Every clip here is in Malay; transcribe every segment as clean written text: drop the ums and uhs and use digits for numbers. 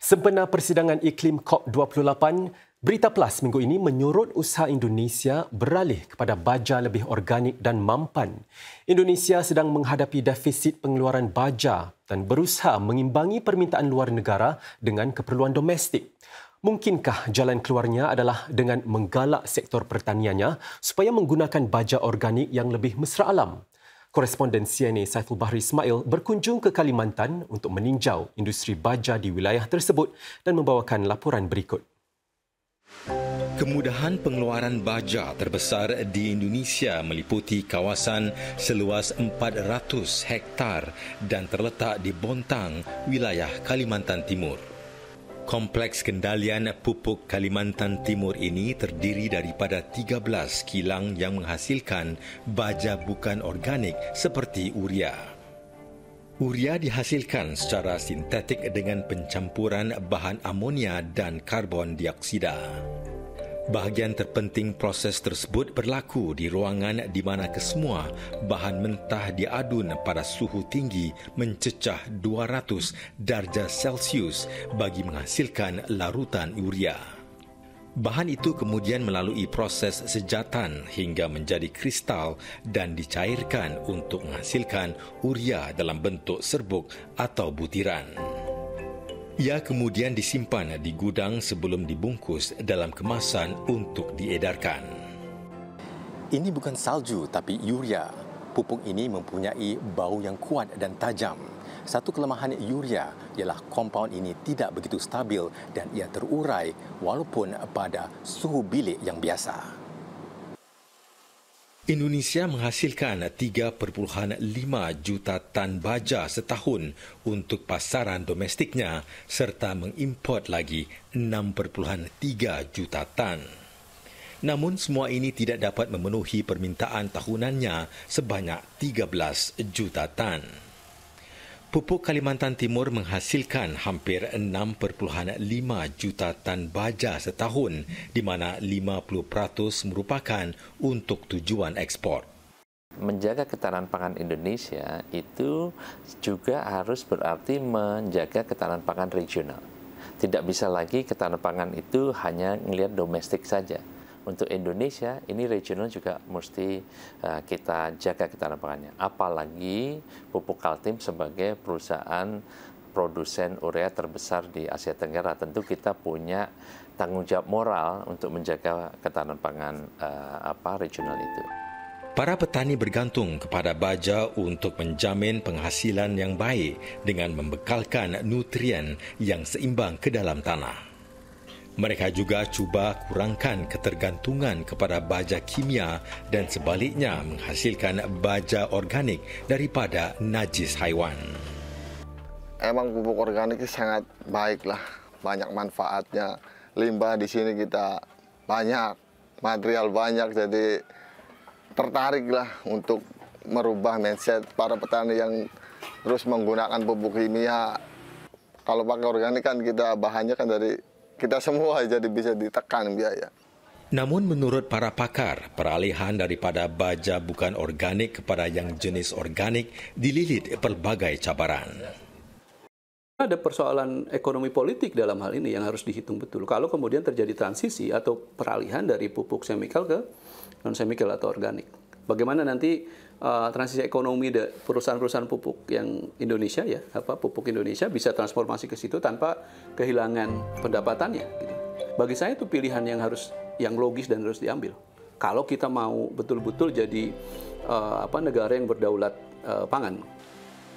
Sempena persidangan iklim COP28, Berita Plus minggu ini menyorot usaha Indonesia beralih kepada baja lebih organik dan mampan. Indonesia sedang menghadapi defisit pengeluaran baja dan berusaha mengimbangi permintaan luar negara dengan keperluan domestik. Mungkinkah jalan keluarnya adalah dengan menggalak sektor pertaniannya supaya menggunakan baja organik yang lebih mesra alam? Koresponden CNA Saiful Bahri Ismail berkunjung ke Kalimantan untuk meninjau industri baja di wilayah tersebut dan membawakan laporan berikut. Kemudahan pengeluaran baja terbesar di Indonesia meliputi kawasan seluas 400 hektar dan terletak di Bontang, wilayah Kalimantan Timur. Kompleks kendalian pupuk Kalimantan Timur ini terdiri daripada 13 kilang yang menghasilkan baja bukan organik seperti urea. Urea dihasilkan secara sintetik dengan pencampuran bahan amonia dan karbon dioksida. Bahagian terpenting proses tersebut berlaku di ruangan di mana kesemua bahan mentah diadun pada suhu tinggi mencecah 200 darjah Celsius bagi menghasilkan larutan urea. Bahan itu kemudian melalui proses sejatan hingga menjadi kristal dan dicairkan untuk menghasilkan urea dalam bentuk serbuk atau butiran. Ia kemudian disimpan di gudang sebelum dibungkus dalam kemasan untuk diedarkan. Ini bukan salju tapi urea. Pupuk ini mempunyai bau yang kuat dan tajam. Satu kelemahan urea ialah kompaun ini tidak begitu stabil dan ia terurai walaupun pada suhu bilik yang biasa. Indonesia menghasilkan 3.5 juta tan baja setahun untuk pasaran domestiknya serta mengimport lagi 6.3 juta tan. Namun semua ini tidak dapat memenuhi permintaan tahunannya sebanyak 13 juta tan. Pupuk Kalimantan Timur menghasilkan hampir 6.5 juta tan baja setahun di mana 50% merupakan untuk tujuan ekspor. Menjaga ketahanan pangan Indonesia itu juga harus berarti menjaga ketahanan pangan regional. Tidak bisa lagi ketahanan pangan itu hanya melihat domestik saja. Untuk Indonesia, ini regional juga mesti kita jaga ketahanan pangannya. Apalagi Pupuk Kaltim sebagai perusahaan produsen urea terbesar di Asia Tenggara. Tentu kita punya tanggung jawab moral untuk menjaga ketahanan pangan regional itu. Para petani bergantung kepada baja untuk menjamin penghasilan yang baik dengan membekalkan nutrien yang seimbang ke dalam tanah. Mereka juga cuba kurangkan ketergantungan kepada baja kimia dan sebaliknya menghasilkan baja organik daripada najis haiwan. Emang pupuk organik sangat baik lah, banyak manfaatnya. Limbah di sini kita banyak, material banyak, jadi tertarik lah untuk merubah mindset para petani yang terus menggunakan pupuk kimia. Kalau pakai organik kan kita bahannya kan dari kita semua, jadi bisa ditekan biaya. Namun menurut para pakar, peralihan daripada baja bukan organik kepada yang jenis organik dililit pelbagai cabaran. Ada persoalan ekonomi politik dalam hal ini yang harus dihitung betul. Kalau kemudian terjadi transisi atau peralihan dari pupuk semikal ke non-semikal atau organik. Bagaimana nanti transisi ekonomi perusahaan-perusahaan pupuk yang Indonesia pupuk Indonesia bisa transformasi ke situ tanpa kehilangan pendapatannya. Gitu. Bagi saya itu pilihan yang logis dan harus diambil. Kalau kita mau betul-betul jadi negara yang berdaulat pangan.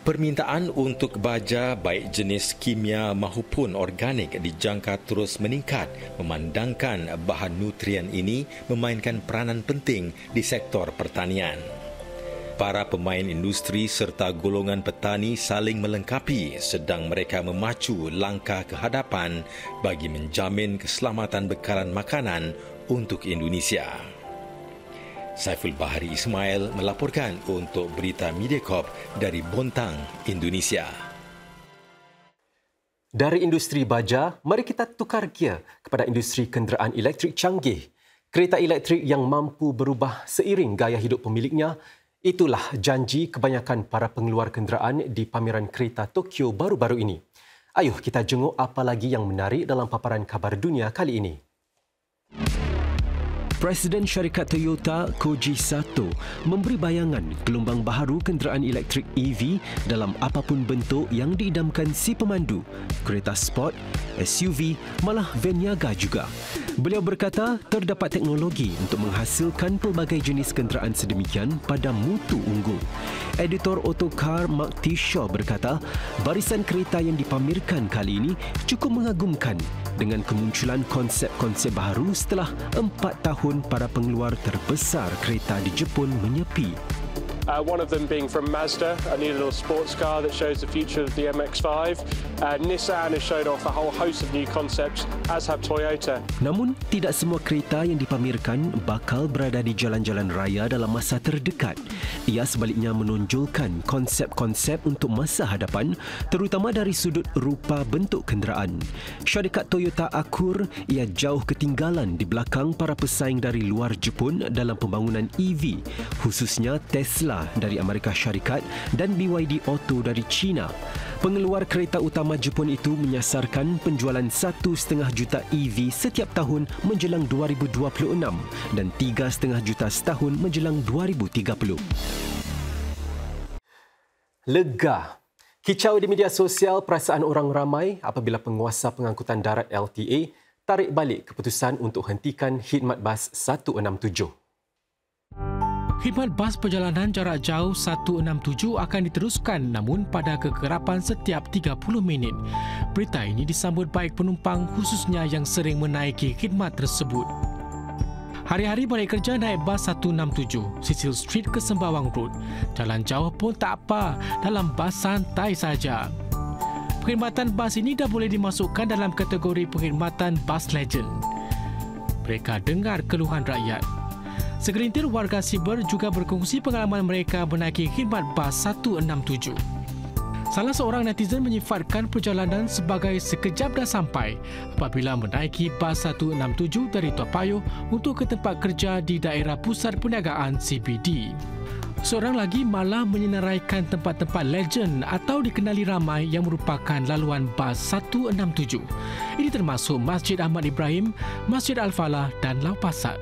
Permintaan untuk baja baik jenis kimia maupun organik dijangka terus meningkat memandangkan bahan nutrien ini memainkan peranan penting di sektor pertanian. Para pemain industri serta golongan petani saling melengkapi sedang mereka memacu langkah ke hadapan bagi menjamin keselamatan bekalan makanan untuk Indonesia. Saiful Bahri Ismail melaporkan untuk Berita Mediacorp dari Bontang, Indonesia. Dari industri baja, mari kita tukar gear kepada industri kenderaan elektrik canggih. Kereta elektrik yang mampu berubah seiring gaya hidup pemiliknya, itulah janji kebanyakan para pengeluar kenderaan di pameran kereta Tokyo baru-baru ini. Ayuh kita jenguk apa lagi yang menarik dalam paparan khabar dunia kali ini. Presiden syarikat Toyota Koji Sato memberi bayangan gelombang baharu kenderaan elektrik EV dalam apapun bentuk yang diidamkan si pemandu, kereta sport, SUV, malah van niaga juga. Beliau berkata terdapat teknologi untuk menghasilkan pelbagai jenis kenderaan sedemikian pada mutu unggul. Editor Autocar Mark T. Shaw berkata barisan kereta yang dipamerkan kali ini cukup mengagumkan dengan kemunculan konsep-konsep baharu setelah 4 tahun para pengeluar terbesar kereta di Jepun menyepi. One of them being from Mazda, a new little sports car that shows the future of the MX-5. Nissan has shown off a whole host of new concepts, as have Toyota. Namun, tidak semua kereta yang dipamerkan bakal berada di jalan-jalan raya dalam masa terdekat. Ia sebaliknya menonjolkan konsep-konsep untuk masa hadapan, terutama dari sudut rupa bentuk kenderaan. Syarikat Toyota akur ia jauh ketinggalan di belakang para pesaing dari luar Jepun dalam pembangunan EV, khususnya Tesla dari Amerika Syarikat dan BYD Auto dari China. Pengeluar kereta utama Jepun itu menyasarkan penjualan 1,5 juta EV setiap tahun menjelang 2026 dan 3,5 juta setahun menjelang 2030. Lega. Kicau di media sosial perasaan orang ramai apabila penguasa pengangkutan darat LTA tarik balik keputusan untuk hentikan khidmat bas 167. Khidmat bas perjalanan jarak jauh 167 akan diteruskan namun pada kekerapan setiap 30 minit. Berita ini disambut baik penumpang khususnya yang sering menaiki khidmat tersebut. Hari-hari balik kerja naik bas 167, Cecil Street ke Sembawang Road. Jalan jauh pun tak apa, dalam bas santai saja. Perkhidmatan bas ini dah boleh dimasukkan dalam kategori perkhidmatan bas legend. Mereka dengar keluhan rakyat. Segelintir warga Siber juga berkongsi pengalaman mereka menaiki khidmat bas 167. Salah seorang netizen menyifatkan perjalanan sebagai sekejap dah sampai apabila menaiki bas 167 dari Toa Payoh untuk ke tempat kerja di daerah pusat perniagaan CBD. Seorang lagi malah menyenaraikan tempat-tempat legend atau dikenali ramai yang merupakan laluan bas 167. Ini termasuk Masjid Ahmad Ibrahim, Masjid Al-Falah dan Lau Pasat.